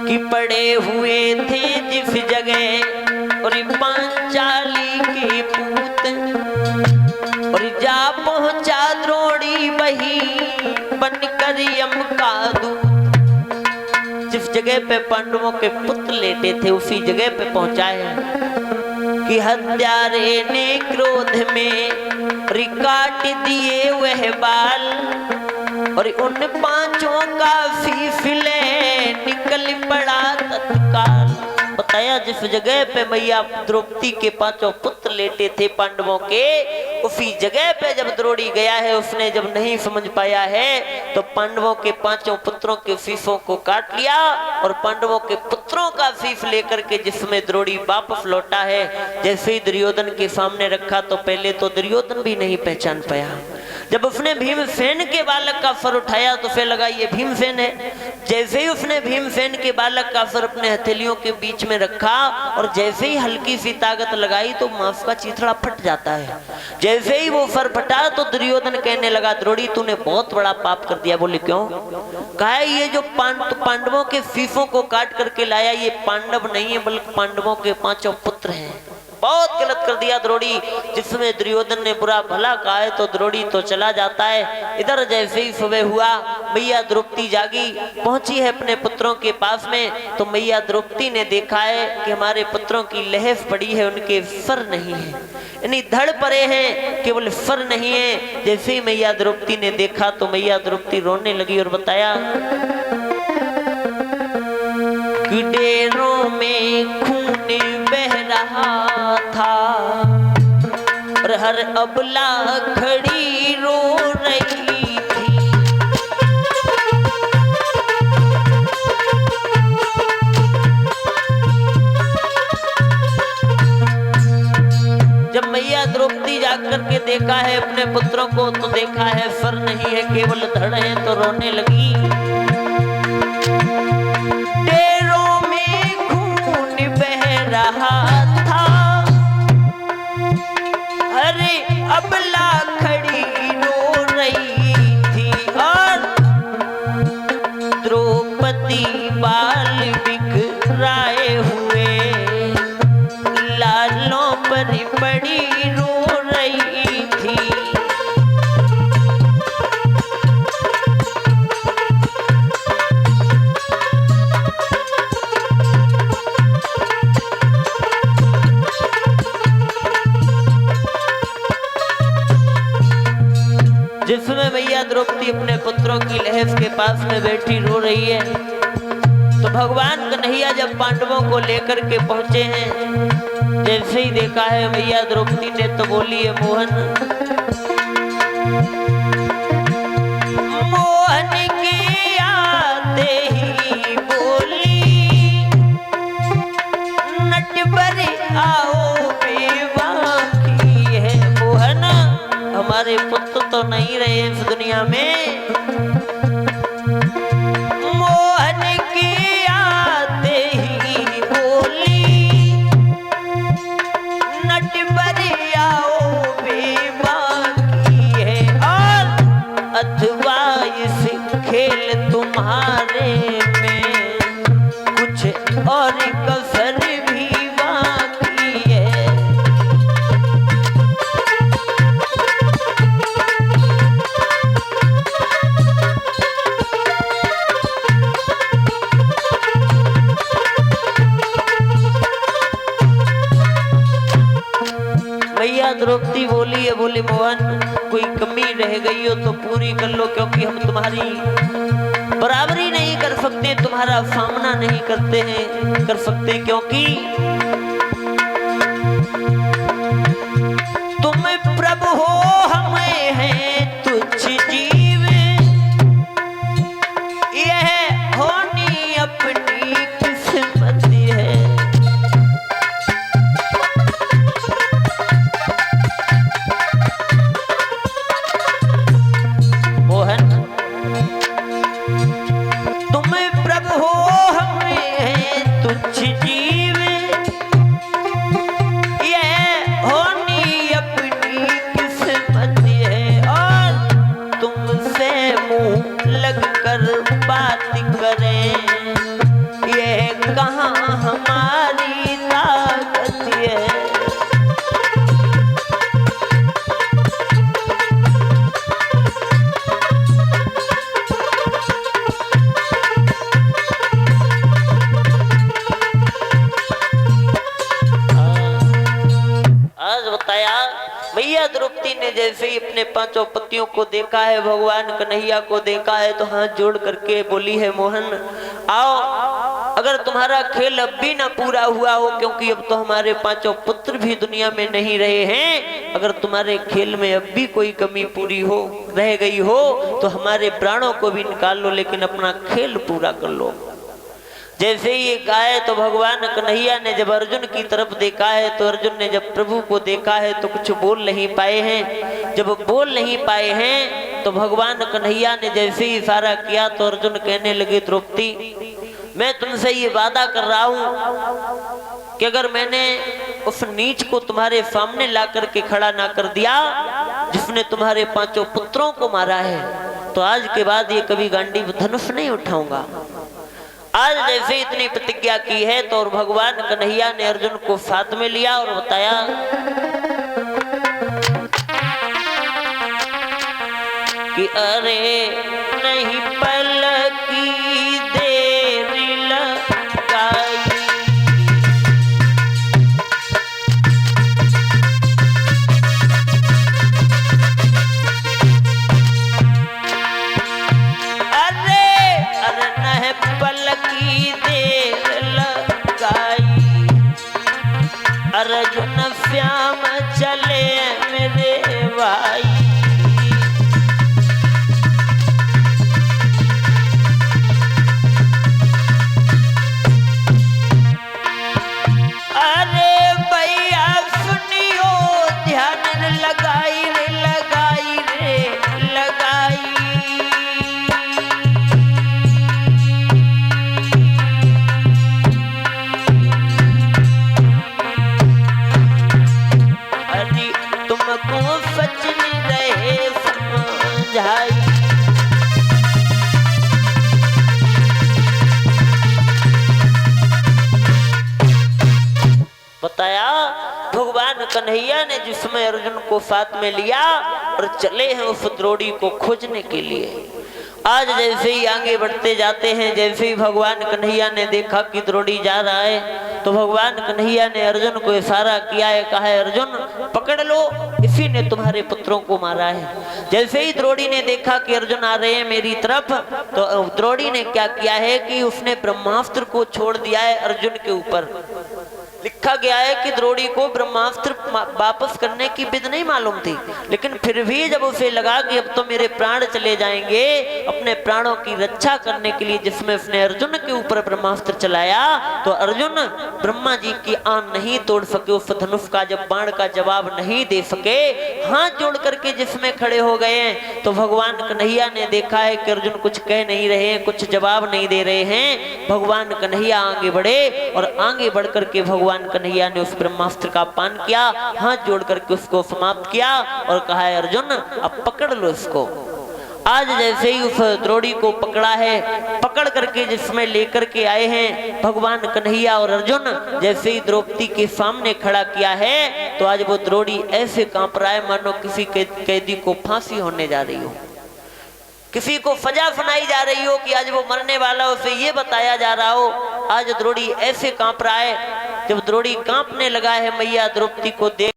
कि पड़े हुए थे जिस जगह और पांचाली के पूत, और जा पहुंचा द्रोणी बही बनकर यम का दूत। जिस जगह पे पांडवों के पुत्र लेटे थे उसी जगह पे पहुंचाए कि हत्यारे ने क्रोध में काट दिए वह बाल, और उन पांचों का फीफिले निकल पड़ा तत्काल। बताया जिस जगह पे मैया द्रौपदी के पांचों पुत्र लेटे थे पांडवों के, उसी जगह पे जब द्रोणी गया है, उसने जब नहीं समझ पाया है तो पांडवों के पांचों पुत्रों के फीफों को काट लिया, और पांडवों के पुत्रों का फीफ लेकर के जिसमें द्रोणी वापस लौटा है, जैसे ही दुर्योधन के सामने रखा तो पहले तो दुर्योधन भी नहीं पहचान पाया। जब उसने भीमसेन के बालक का फर उठाया तो फिर लगा ये भीमसेन है। जैसे ही उसने भीमसेन के बालक का फर अपने हथेलियों के बीच में रखा और जैसे ही हल्की सी ताकत लगाई तो मांस का चीथड़ा फट जाता है। जैसे ही वो फर फटा तो दुर्योधन कहने लगा द्रोणी तूने बहुत बड़ा पाप कर दिया। बोले क्यों? कहा ये जो पांडवों के फीफों को काट करके लाया ये पांडव नहीं है बल्कि पांडवों के पांचों पुत्र हैं। बहुत गलत कर दिया द्रोणी। जिसमें दुर्योधन ने बुरा भला कहा है तो द्रोणी तो चला जाता है। इधर जैसे ही सुबह हुआ मैया द्रौपदी जागी पहुंची है अपने पुत्रों के पास में, तो मैया द्रौपदी ने देखा है कि हमारे पुत्रों की लहफ पड़ी है, उनके फर नहीं है, यानी धड़ पड़े हैं, केवल फर नहीं है। जैसे ही मैया द्रौपदी ने देखा तो मैया द्रौपदी रोने लगी और बताया कि डेरों में खून बह रहा था और हर अबला खड़ी रो रही थी। जब मैया द्रौपदी जाकर के देखा है अपने पुत्रों को तो देखा है फर नहीं है, केवल धड़ है, तो रोने लगी। रहा था अरे अबला खड़ी रो रही थी, और द्रौपदी बाल बिखराए हुए लालों पर पड़ी रो रही थी। जिसमें मैया द्रौपदी अपने पुत्रों की लहफ के पास में बैठी रो रही है, तो भगवान कन्हैया जब पांडवों को लेकर के पहुंचे हैं, जैसे ही देखा है मैया द्रौपदी ने तो बोली है मोहन, मोहन की आते ही बोली नटवर आओ बेवा की है। मोहन हमारे पुत्र तो नहीं रहे इस दुनिया में, मोहन की आते ही बोली नटवर आओ बेवा की है, और अथवा इस खेल तुम्हारे में कुछ और कसर भी बाकी है। द्रौपदी बोली है, बोले मोहन कोई कमी रह गई हो तो पूरी कर लो, क्योंकि हम तुम्हारी बराबरी नहीं कर सकते, तुम्हारा सामना नहीं कर सकते, क्योंकि तुम प्रभु हो हमें हैं तुच्छ जीव, यह होनी अपनी किस्मत है। तुम प्रभु हो हमें हैं तुच्छ जीव, मैया द्रौपदी ने जैसे ही अपने पांचों पतियों को देखा है, भगवान कन्हैया को देखा है, तो हाथ जोड़ करके बोली है, मोहन आओ, अगर तुम्हारा खेल अब भी ना पूरा हुआ हो, क्योंकि अब तो हमारे पांचों पुत्र भी दुनिया में नहीं रहे हैं, अगर तुम्हारे खेल में अब भी कोई कमी पूरी हो रह गई हो तो हमारे प्राणों को भी निकाल लो, लेकिन अपना खेल पूरा कर लो। जैसे ही ये कहा तो भगवान कन्हैया ने जब अर्जुन की तरफ देखा है, तो अर्जुन ने जब प्रभु को देखा है तो कुछ बोल नहीं पाए हैं। जब बोल नहीं पाए हैं तो भगवान कन्हैया ने जैसे ही इशारा किया तो अर्जुन कहने लगे, द्रौपदी मैं तुमसे ये वादा कर रहा हूं कि अगर मैंने उस नीच को तुम्हारे सामने ला करके खड़ा ना कर दिया जिसने तुम्हारे पांचों पुत्रों को मारा है, तो आज के बाद ये कभी गांडीव धनुष नहीं उठाऊंगा। आज जैसे इतनी प्रतिज्ञा की है तो और भगवान कन्हैया ने अर्जुन को साथ में लिया और बताया कि अरे नहीं पल की देर लगाई, अर्जुन श्याम चले मेरे भाई। अरे भैया सुनियो ध्यान लगाई रे लगाई रे लगाई, तुमको सच रहे समझाई। बताया भगवान कन्हैया ने जिसमें अर्जुन को साथ में लिया और चले हैं उस द्रोणी को खोजने के लिए। आज जैसे ही आगे बढ़ते जाते हैं, जैसे ही भगवान कन्हैया ने देखा कि द्रोणी जा रहा है तो भगवान कन्हैया ने अर्जुन को इशारा किया है, कहा है अर्जुन पकड़ लो, इसी ने तुम्हारे पुत्रों को मारा है। जैसे ही द्रोणी ने देखा कि अर्जुन आ रहे हैं मेरी तरफ, तो द्रोणी ने क्या किया है कि उसने ब्रह्मास्त्र को छोड़ दिया है अर्जुन के ऊपर। लिखा गया है कि द्रोणी को ब्रह्मास्त्र वापस करने की विधि नहीं मालूम थी, लेकिन फिर भी जब उसे लगा कि अब तो मेरे प्राण चले जाएंगे, अपने प्राणों की रक्षा करने के लिए जिसमें उसने अर्जुन के ऊपर ब्रह्मास्त्र चलाया, तो अर्जुन ब्रह्मा जी की आन नहीं तोड़ सके, उस धनुष का जब बाण का जवाब नहीं दे सके, हाथ जोड़ करके जिसमें खड़े हो गए हैं। तो भगवान कन्हैया ने देखा है कि अर्जुन कुछ कह नहीं रहे हैं, कुछ जवाब नहीं दे रहे हैं। भगवान कन्हैया आगे बढ़े और आगे बढ़ करके भगवान कन्हैया ने उस ब्रह्मास्त्र का पान किया, हाथ जोड़ करके उसको समाप्त किया और कहा है अर्जुन अब पकड़ लो इसको। आज जैसे ही उस द्रोणी को पकड़ा है, पकड़ करके जिसमें लेकर के आए हैं भगवान कन्हैया और अर्जुन, जैसे ही द्रौपदी के सामने खड़ा किया है तो आज वो द्रोणी ऐसे कांप रहा है मानो किसी कैदी को फांसी होने जा रही हो, किसी को सजा सुनाई जा रही हो कि आज वो मरने वाला, उसे ये बताया जा रहा हो। आज द्रोणी ऐसे कांप रहा है। जब द्रोणी कांपने लगा है मैया द्रौपदी को देख